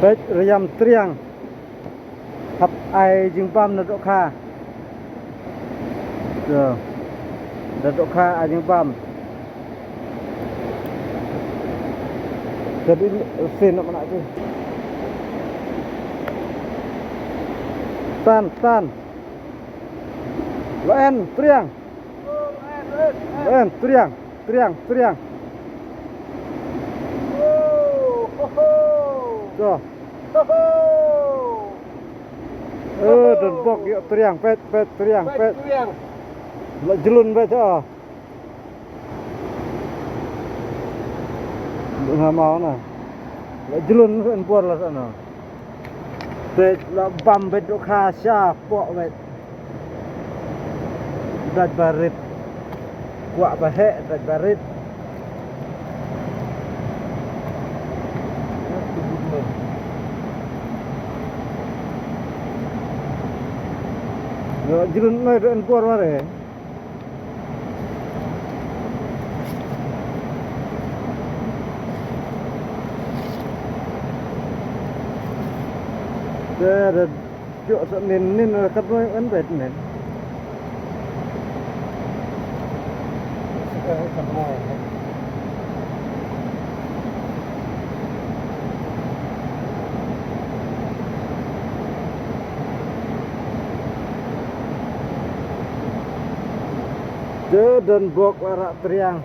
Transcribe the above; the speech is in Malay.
Pet riam triang hấp ai jing pam na độ kha rồi na độ kha ai jing pam jadi sin nak nak tu tan loen triang loen triang rồi dan bok yuk triang pet triang lo jelun pet oh nggak mau nah lo jelun empor lah sana pet lo bam pet do khasya pok pet dat barit kuak bahe dat barit lo jelun mai do empor mare ada jok nin kat noi an bet nen dan bok warak triang